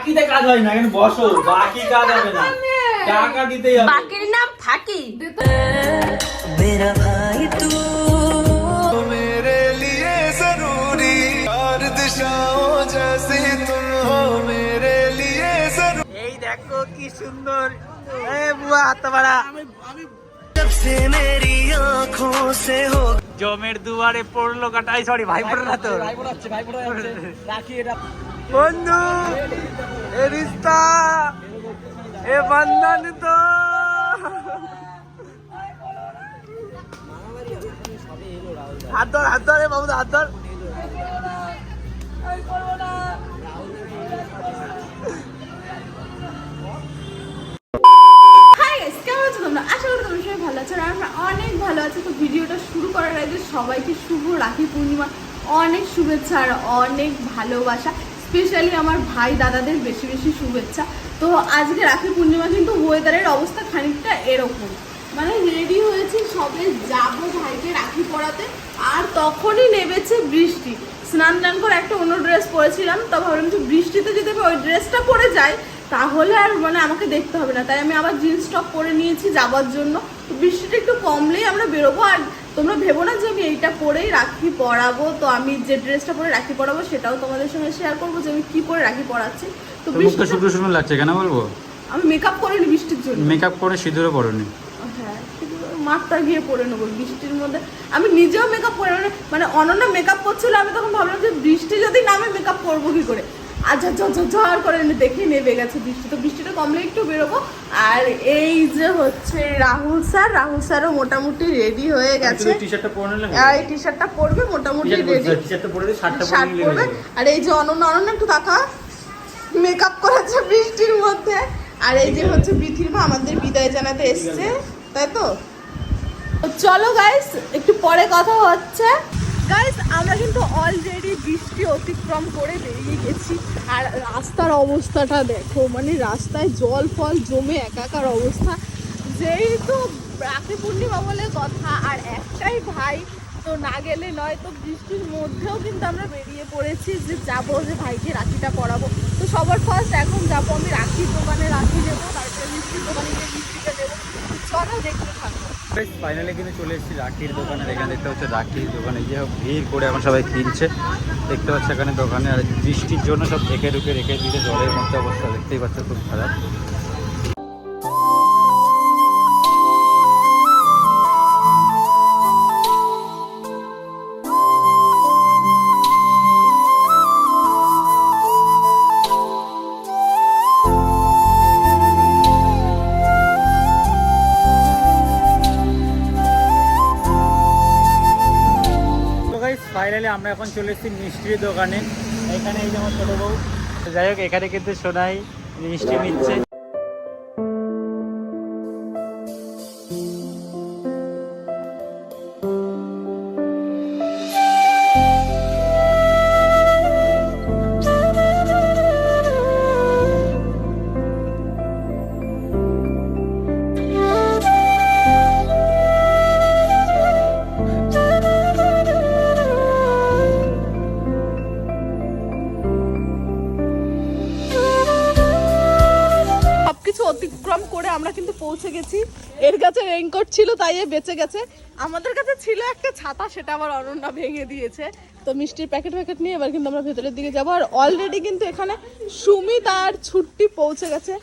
বাকিতে কাজ হয় না, এখানে বসো, বাকি কাজ হবে না, টাকা দিতেই হবে। বাকির নাম ফাঁকি। मेरा भाई तू मेरे लिए जरूरी और दिशाओं जैसी तुम हो मेरे लिए जरूरी। এই দেখো কি সুন্দর, এ বুয়া হাত বাড়া। जब से मेरी आंखों से हो জমের দুয়ারে পড়লো কাটাই, সরি ভাই পড়লো না তো, ভাই পড়াচ্ছে রাখি এটা বন্ধু এ রিস্তা এ বন্ধন তো। হাত ধর, হাত ধর, বাবু হাত ধর। হাই গাইস, কেমন আছো তোমরা? আশা করি তোমরা সবাই ভালো আছো আর আমরা অনেক ভালো আছি। তো ভিডিওটা শুরু করার আগে সবাইকে শুভ রাখি পূর্ণিমা, অনেক শুভেচ্ছা আর অনেক ভালোবাসা। স্পেশালি আমার ভাই দাদাদের বেশি বেশি শুভেচ্ছা। তো আজকে রাখি পূর্ণিমা, কিন্তু ওয়েদারের অবস্থা খানিকটা এরকম, মানে রেডি হয়েছি সবে যাবো ভাইকে রাখি পরাতে, আর তখনই নেমেছে বৃষ্টি। স্নান টান করে একটা অন্য ড্রেস পরেছিলাম, তো ভাবলাম যে বৃষ্টিতে যদি আমি ওই ড্রেসটা পরে যাই তাহলে আর মানে আমাকে দেখতে হবে না, তাই আমি আবার জিন্স টপ পরে নিয়েছি যাবার জন্য। তো বৃষ্টিটা একটু কমলেই আমরা বেরোবো। আর তোমরা ভেবো না যে আমি এইটা পরেই রাখি পরাবো, তো আমি যে ড্রেসটা পরে রাখি পরাবো সেটাও তোমাদের সঙ্গে শেয়ার করবো যে আমি কি পরে রাখি পরাচ্ছি। তো মুখটা শুকনো শুকনো লাগছে কেন বলবো? আমি মেকআপ করিনি বৃষ্টির জন্য। মেকআপ করে সিঁদুরও পরনি? হ্যাঁ, মাঠটা গিয়ে পরে নেবো বৃষ্টির মধ্যে। আমি নিজেও মেকআপ করে মানে অনন্যা মেকআপ করছিল, আমি তখন ভাবলাম যে বৃষ্টি যদি নামে মেকআপ করবো কি করে। আচ্ছা ঝর করে দেখে নেমে গেছে বৃষ্টি। তো বৃষ্টিটা কমলে একটু বেরোবো। আর এই যে হচ্ছে রাহুল স্যারও মোটামুটি রেডি হয়ে গেছে। টি-শার্টটা পরে নিলে আর এই টি শার্টটা পরবে, মোটামুটি রেডি। টি-শার্টটা পরে দিয়ে শার্টটা শার্ট পরে পরবে। নিলে। আর এই যে অনন্যা একটু তাকা, মেকআপ করেছে বৃষ্টির মধ্যে। আর এই যে হচ্ছে বিথির মা আমাদের বিদায় জানাতে এসছে, তাই তো? চলো গাইস, একটু পরে কথা হচ্ছে। গাইস, আমরা কিন্তু অলরেডি বৃষ্টি অতিক্রম করে বেরিয়ে গেছি। আর রাস্তার অবস্থাটা দেখো, মানে রাস্তায় জল ফল জমে একাকার অবস্থা। যেহেতু রাখি পূর্ণিমা বলে কথা, আর একটাই ভাই, তো না গেলে নয়। তো বৃষ্টির মধ্যেও কিন্তু আমরা বেরিয়ে পড়েছি যে যাবো, যে ভাইকে রাখিটা পরাবো। তো সবার ফার্স্ট এখন যাবো আমি রাখির দোকানে, রাখি নেবো, তারপরে মিষ্টির দোকানে গিয়ে মিষ্টিটা নেবো। চলো দেখতে থাকবো। ফাইনালি কিন্তু চলে এসেছি রাখির দোকানে। এখানে দেখতে হচ্ছে রাখির দোকানে যে ভিড় করে এখন সবাই কিনছে, দেখতে পাচ্ছে এখানে দোকানে। আর বৃষ্টির জন্য সব ঢেকে ঢুকে রেখে দিতে, জলের মধ্যে অবস্থা দেখতেই পাচ্ছে, খুব খারাপ। ফাইনালি আমরা এখন চলে এসেছি মিষ্টির দোকানে। এখানে এই যে আমার ছোটো বউ, যাই হোক এখানে কিন্তু সোনাই মিষ্টি নিচ্ছে। অতিক্রম করে আমরা কিন্তু পৌঁছে গেছি। এর কাছে রেইনকোট ছিল তাই এ বেঁচে গেছে, আমাদের কাছে ছিল একটা ছাতা, সেটা আবার অনন্যা ভেঙে দিয়েছে। তো মিষ্টির প্যাকেট নিয়ে এবার কিন্তু আমরা ভেতরের দিকে যাবো। আর অলরেডি কিন্তু এখানে সুমিত আর ছুট্টি পৌঁছে গেছে।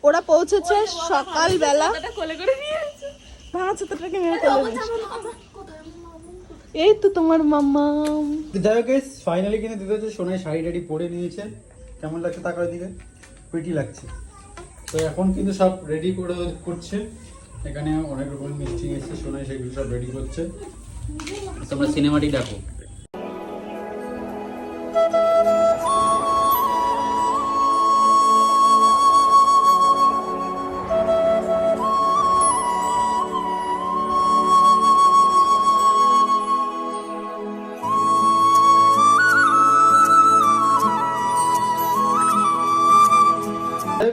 ওরা পৌঁছেছে সকালবেলা। ভাঙা ছাতাটাকে নিয়ে এই তো তোমার মামা। যাই হোক ফাইনালি কিন্তু দিতে হচ্ছে সোনাই শাড়ি টাড়ি পরে নিয়েছে। কেমন লাগছে তাকার দিকে? প্রিটি লাগছে। তো এখন কিন্তু সব রেডি করছে। এখানে অনেক রকম মিষ্টি এসেছে, সোনাই সেগুলো সব রেডি করছে। তোমরা সিনেমাটি দেখো।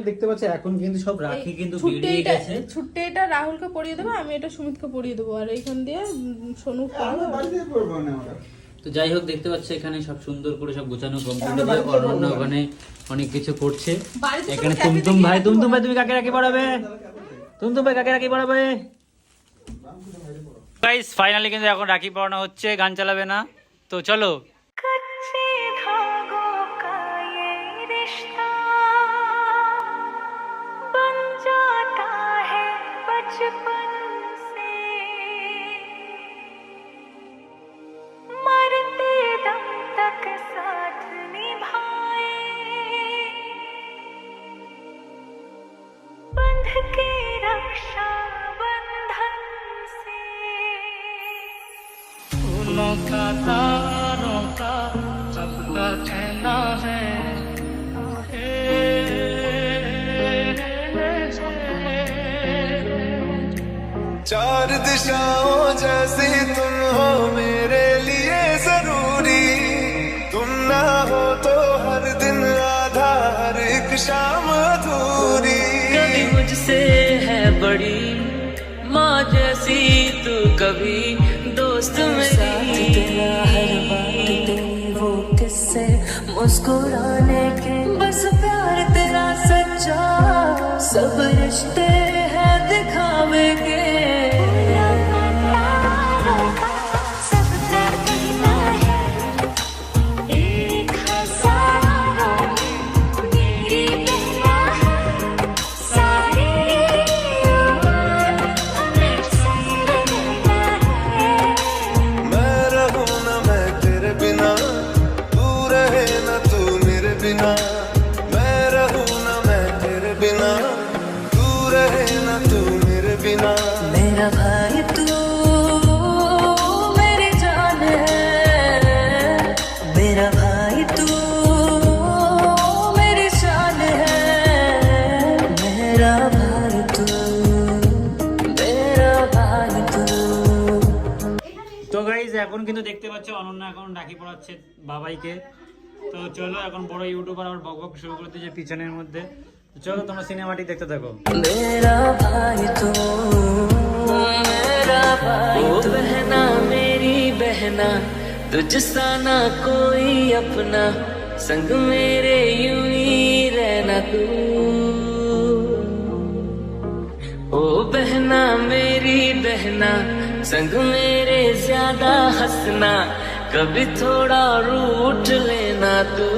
দেখতে পাচ্ছি এখন কিন্তু সব রাখি কিন্তু বেরিয়ে গেছে। ছুট্টে এটা রাহুলকে পরিয়ে দেবো, আমি এটা সুমিতকে পরিয়ে দেবো। আর এইখান দিয়ে সোনু তো যাই হোক, দেখতে পাচ্ছ এখানে সব সুন্দর করে সব গোছানো কমপ্লিট হয়ে অনন্য ওখানে অনেক কিছু করছে। এখানে তুমতুম ভাই তুমি কাকে রাখি পড়াবে? তুমতুম ভাই কাকে রাখি পড়াবে? গাইস ফাইনালি কিন্তু এখন রাখি পড়ানো হচ্ছে, গান চালাবে না, তো চলো। का तारों का सबका कहना है, चार दिशाओं जैसी तुम हो मेरे लिए जरूरी, तुम ना हो तो हर दिन आधा हर एक शाम अधूरी। कभी मुझसे है बड़ी माँ जैसी तू, कभी दोस्त मेरी, तेरा हर बात तेरी वो किस्से मुस्कुराने के, बस प्यार तेरा सच्चा, सब रिश्ते हैं दिखावे के। मेरा भाई तू मेरी जान है, मेरा भाई तू मेरी शान है, मेरा भाई तू, मेरा भाई तू। তো গাইজ এখন কিন্তু দেখতে পাচ্ছ অনন্যা এখন রাখি পড়াচ্ছে বাবাইকে। তো চলো, এখন বড় ইউটিউবার আবার বক বক শুরু করে দিয়েছে পিছনের মধ্যে। তো চলো তোমরা সিনেমাটি দেখতে থাকো। मेरा भाई तू, मेरा भाई तू, बहना मेरी बहना, तुझसा ना कोई अपना, संग मेरे यूं ही रहना तू। ओ बहना मेरी बहना, संग मेरे ज्यादा हंसना, कभी थोड़ा रूठ लेना तू।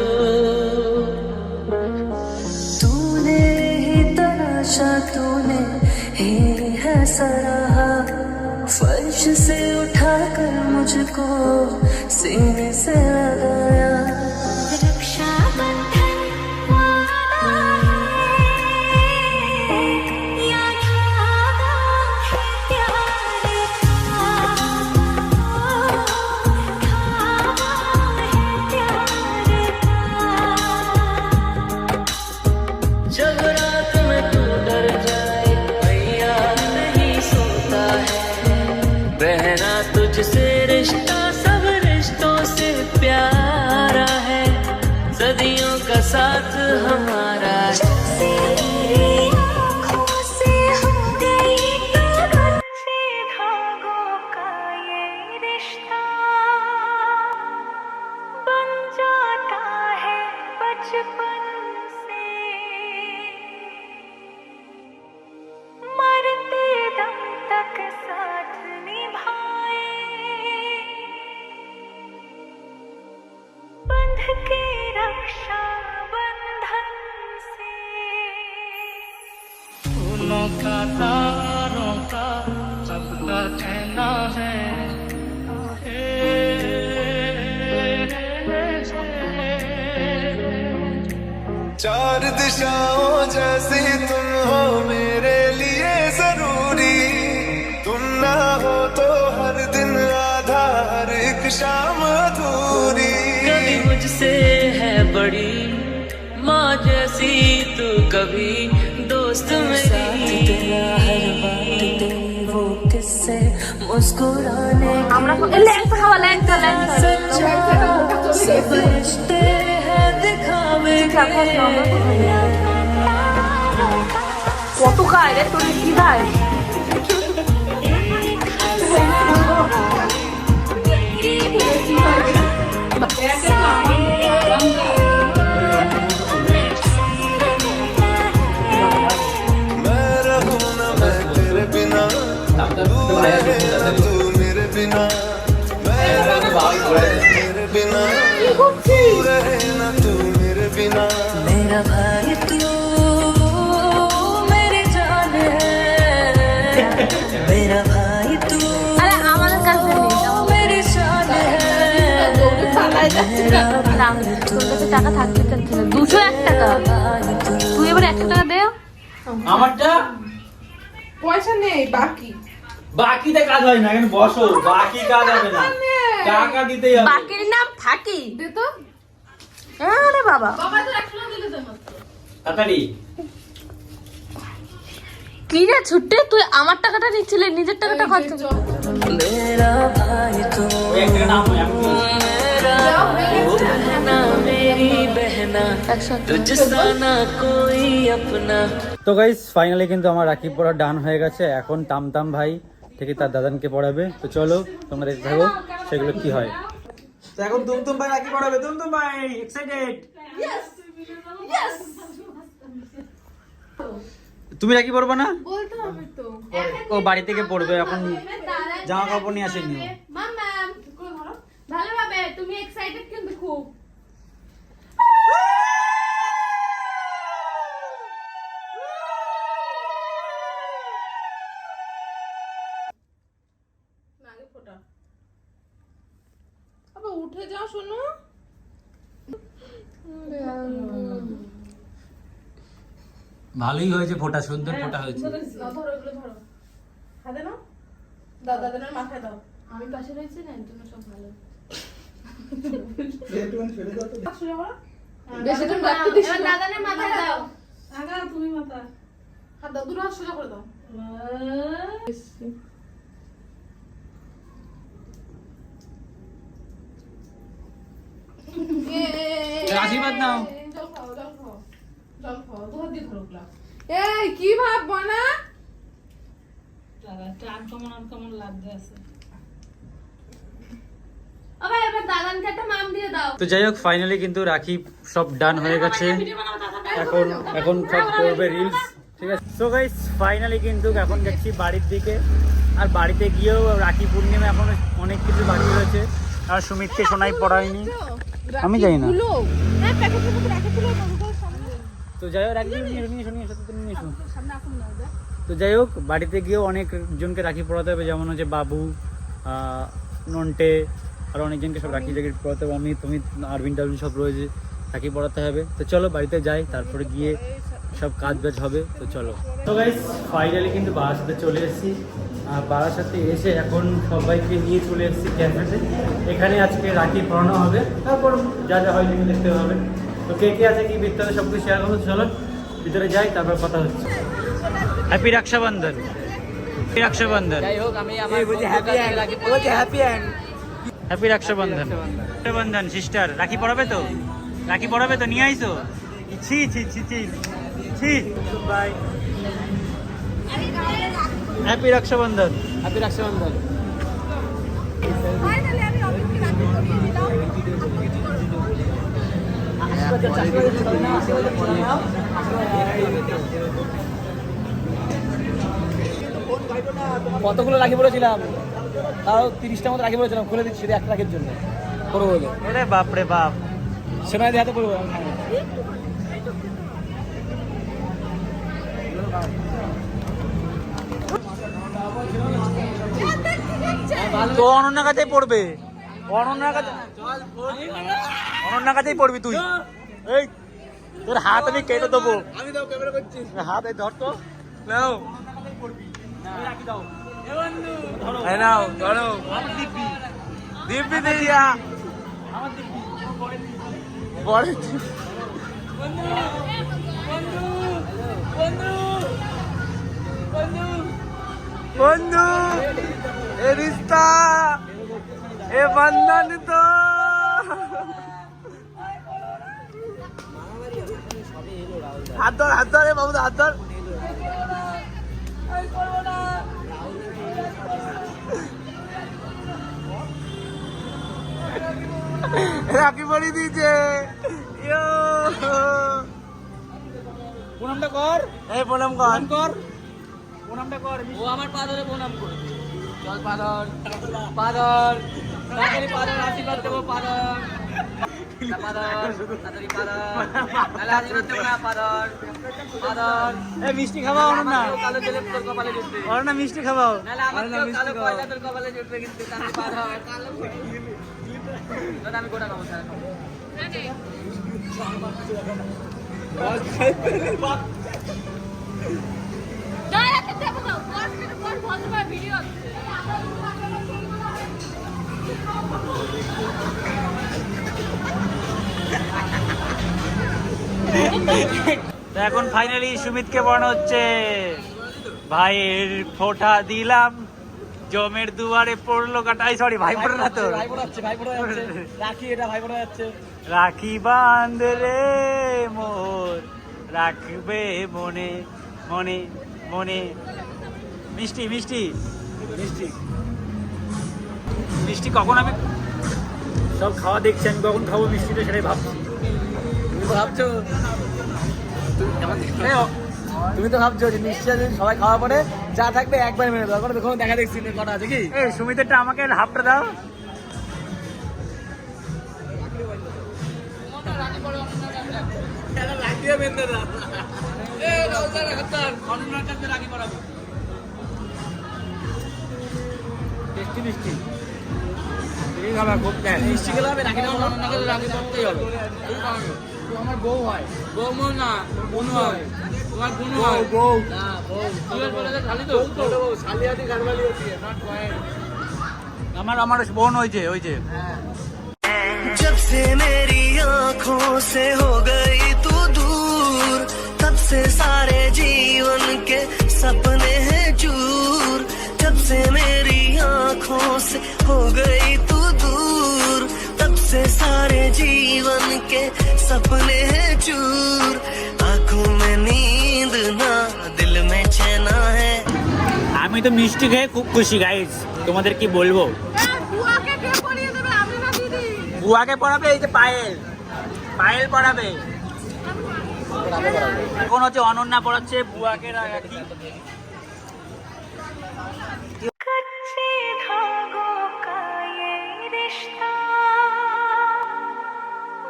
तूने ही तराशा, तूने ही है सराहा, फर्श से उठाकर मुझको सीने से लगाया। रक्षा बंधन वादा है, या धागा है प्यार का, धागा है प्यार का। जब रात में तू डर जाए भैया नहीं सोता है, बहना तुझसे रिश्ता सब रिश्तों से प्यारा है, सदियों का साथ हमारा है। फूलों का तारों का सबका कहना है, चार दिशाओं जैसी तुम हो मेरे लिए जरूरी, तुम ना हो तो हर दिन आधा हर एक शाम अधूरी। कभी मुझसे है बड़ी माँ जैसी तू, कभी दोस्त मेरी, तेरा हर बात तेरी वो किस्से मुस्कुराने के, सब रिश्ते हैं दिखावे के। কত খায় রে তোর কি খায় मैं रहूं ना मैं तेरे बिना, तू रहे ना तू मेरे बिना, मैं रहूं ना तेरे बिना, तू रहे ना तू मेरे बिना। मेरा भाई तू मेरी जान है, मेरा भाई तू আরে আমাদের কাছে নেই, मेरी शान है, मेरा भाई तू তোর কাছে টাকা থাকতে থাকতে 201 টাকা, তুই এবার 100 টাকা দে। আমারটা পয়সা নেই বাকি। বাকিতে কাজ হয় না, এখানে বসো, বাকি কাজ হবে না, টাকা দিতেই হবে। বাকির নাম ফাঁকি। দে তো। আরে বাবা, তাড়াতাড়ি। কি রে ছুটে, তুই আমার টাকাটা নিচ্ছিলি, নিজের টাকাটা খরচ। मेरा भाई तू ওই একটা নাম হয়, আমি বলছি। बहना मेरी बहना, तुझसा ना कोई अपना। তো গাইস ফাইনালি কিন্তু আমার রাখি পড়া ডান হয়ে গেছে। এখন তামতাম ভাই থেকে তার দাদানকে পড়াবে। তো চলো তোমরা দেখতে থাকো সেগুলো কি হয়। তো এখন তুমতুম ভাই রাখি পড়াবে। তুমতুম ভাই এক্সাইটেড? তুমি রাখি পড়বে না? বলতে হবে তো। ও বাড়ি থেকে পড়বে, এখন জামা কাপড় নিয়ে আসেনি। মাম্মাম করে ধরো ভালোভাবে, তুমি এক্সাইটেড কিন্তু খুব। আগে ফোটা। আবার উঠে যাও শোনো। ভালোই হয়েছে, ফোটা সুন্দর ফোটা হয়েছে। ধরো এগুলো ধরো। হাতে নাও। দাও দাদার মাথায় দাও। আমি পাশে রয়েছি না, এর জন্য সব ভালো। শুনে বলো। বেশি তুমি রাখতে দিস না। দাদানের মাথায় দাও। আগা তুমি মাথা। হাত দাও, দুটো হাত সোজা করে দাও। আশীর্বাদ নাও। জল খাও, জল খাও। জল খাও, দু হাত দিয়ে ধরো গ্লাস। এই কি ভাববো না? আবার এবার দাদানকে একটা মাম দিয়ে দাও। তো যাই হোক ফাইনালি কিন্তু রাখি সব ডান হয়ে গেছে। এখন এখন সব করবে রিলস, ঠিক আছে। সো গাইস ফাইনালি কিন্তু এখন যাচ্ছি বাড়ির দিকে। আর বাড়িতে গিয়েও রাখি পূর্ণিমা এখন অনেক কিছু বাকি রয়েছে। আর সুমিতকে সোনাই পড়ায়নি, আমি জানি না। হ্যাঁ, প্যাকেটের মধ্যে রেখেছিল তোমার সামনে। তো যাই হোক রাখি নিয়ে শুনি সাথে তুমি নিয়ে শুনো। তো যাই হোক বাড়িতে গিয়েও অনেকজনকে রাখি পড়াতে হবে, যেমন হচ্ছে বাবু, নন্টে, আর অনেকজনকে সব রাখি জায়গায় পড়াতে হবে। আমি তুমি আরবিন টারবিন সব রয়েছে, রাখি পড়াতে হবে। তো চলো বাড়িতে যাই, তারপরে গিয়ে সব কাজ বাজ হবে। তো চলো। তো গাইস ফাইনালি কিন্তু বারাসাতে চলে এসেছি। আর বারাসাতে এসে এখন সবাইকে নিয়ে চলে এসেছি ক্যাফেতে। এখানে আজকে রাখি পড়ানো হবে, তারপর যা যা হয় সেগুলো দেখতে হবে। তো কে কে আছে কি বৃত্তান্ত সব কিছু শেয়ার করবো। চলো ভিতরে যাই, তারপর কথা হচ্ছে। হ্যাপি রক্ষাবন্ধন। হ্যাপি রক্ষাবন্ধন। যাই হোক আমি আমার হ্যাপি রক্ষাবন্ধন। রক্ষাবন্ধন সিস্টার রাখি পড়াবে তো? রাখি পড়াবে তো? নিয়ে আইসো? ছি ছি ছি ছি ছি। Bye. Happy Rakshabandhan. Happy Rakshabandhan. কতগুলো রাখি পড়েছিলাম, তাও 30টার মতো রাখি পড়েছিলাম। খুলে দিচ্ছি শুধু একটা রাখির জন্য পড়বো বলে। আরে বাপরে বাপ। সোনাই হাতে পড়বো। তো অনন্যার কাছেই পড়বে, অনন্যার কাছে, অনন্যার কাছেই পড়বি তুই। এই তোর হাত আমি কেটে দেবো। আমি তো ক্যামেরা করছি। হাত এই ধর তো। নাও রাখি দাও। এই নাও ধরো। আমার দিব্যি, দিব্যি দিয়া আমার দিব্যি। বড় বন্ধু এ রিস্তা এ বন্ধন তো হাত ধর এ বাবু হাত ধর। রাখি পরিয়ে দিয়েছে। ইয়ো। প্রণামটা কর। এই প্রণাম কর। প্রণামটা কর। ও আমার পা ধরে প্রণাম করে। চল পাদর, পাদর, তাড়াতাড়ি পাদর, আশীর্বাদ দেবো পাদর। তাড়াতাড়ি পাদর, তাহলে আশীর্বাদ দেবো না পাদর। পাদর, এই মিষ্টি খাওয়াও অনন্যা। কালো জলে তোর কপালে জুটবে। অনন্যা মিষ্টি খাওয়াও। নাহলে আমার কালো পয়সা তোর কপালে জুটবে কিন্তু তাহলে পাদর। দাদা আমি গোটা খাবো স্যার। ভিডিও তো এখন ফাইনালি সুমিতকে পড়ানো হচ্ছে। ভাইয়ের ফোঁটা দিলাম, জমের দুয়ারে পড়লো কাটাই। সরি ভাই পড়ে না তো, ভাই পড়াচ্ছে, ভাই পড়া যাচ্ছে। রাখি এটা ভাই পড়া যাচ্ছে। রাখি বাঁধ রে মোর, রাখবে মনে মনে মনে। মিষ্টি মিষ্টি মিষ্টি মিষ্টি কখন আমি সব খাওয়া দেখছি, আমি কখন খাবো মিষ্টিটা সেটাই ভাবছি। তুমি তো ভাবছো তুমি তো ভাবছো যে নিশ্চয় সবাই খাওয়া পরে যা থাকবে একবার মেরে দেবো। এখন দেখো দেখা দেখছি কটা আছে কি। এই সুমিতেরটা আমাকে হাফটা দাও। রাখিয়ে বেঁধে দাও। রাখি পড়াবো। মিষ্টি মিষ্টি মিষ্টি খেলে হবে, রাখি নেওয়া রাখি পড়তেই হবে। আমার বউ হয়, বউ না বোনু হয়। তোমার বোনু হয়, বউ না বউ। খালি তো শালিয়াতি গাড়বালি হচ্ছে নট পয়েন্ট। আমার বোন হয়েছে ওই যে। जब से मेरी आँखों से हो गई तू दूर, तब से सारे जीवन के सपने हैं चूर। जब से मेरी आँखों से हो गई तू दूर, तब से सारे जीवन के सपने हैं चूर। आँखों में नींद ना, दिल में चैना है। আমি তো মিষ্টি খেয়ে খুব খুশি গাইস, তোমাদের কি বলবো। বুয়াকে কে পরিয়ে দেবে, আমি না দিদি? বুয়াকে পড়াবে, এই যে পায়েল পড়াবে। এখন হচ্ছে অনন্যা পড়াচ্ছে বুয়াকে। রাখি कच्चे धागों का ये रिश्ता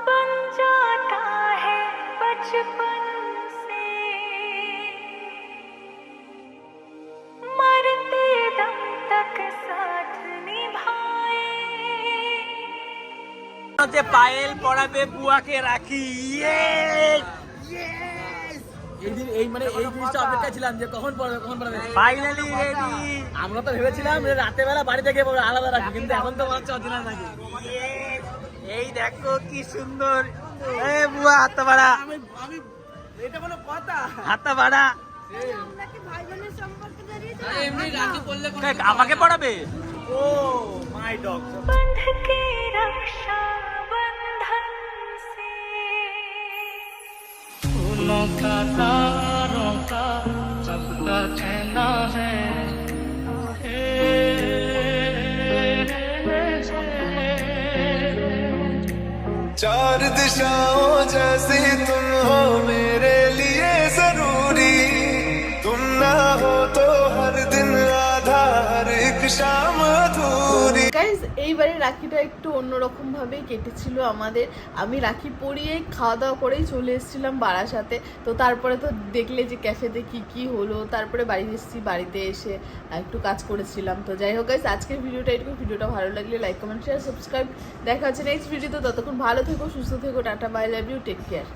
बन जाता है बचपन से, मरते दम तक साथ निभाए। হচ্ছে পায়েল পড়াবে বুয়াকে রাখি। এই মানে এই জিনিসটা অপেক্ষা ছিলাম যে কখন পড়াবে কখন পড়াবে। Finally ready. আমরা তো ভেবেছিলাম যে রাতে বেলা বাড়ি থেকে আলাদা রাখি, কিন্তু এখন তো মনে হচ্ছে অরিজিনাল রাখি। এই দেখো কি সুন্দর। এ বুয়া হাত বাড়া, আমি এটা কোনো কথা? হাত বাড়া। এমনি রাখি পড়লে আমাকে পড়াবে। ও মাই ডগ। बंध के रक्षा बंधन से, फूलों का तारों का सबका कहना है। चार दिशाओं जैसी तुम हो मेरे लिए जरूरी, तुम ना हो तो हर दिन आधा, हर एक शाम अधूरी। গাইজ এইবারে রাখিটা একটু অন্যরকম ভাবেই কেটেছিল আমাদের। আমি রাখি পরিয়ে খাওয়া দাওয়া করেই চলে এসেছিলাম বারাসাতে। তো তারপরে তো দেখলে যে ক্যাফেতে কি হলো, তারপরে বাড়ি এসেছি, বাড়িতে এসে একটু কাজ করেছিলাম। তো যাই হোক গাইজ, আজকের ভিডিওটা এটুকু। ভিডিওটা ভালো লাগলে লাইক কমেন্ট শেয়ার সাবস্ক্রাইব। দেখা হচ্ছে নেক্সট ভিডিওতে। ততক্ষণ ভালো থেকো, সুস্থ থেকো, tata bye, love you, take care.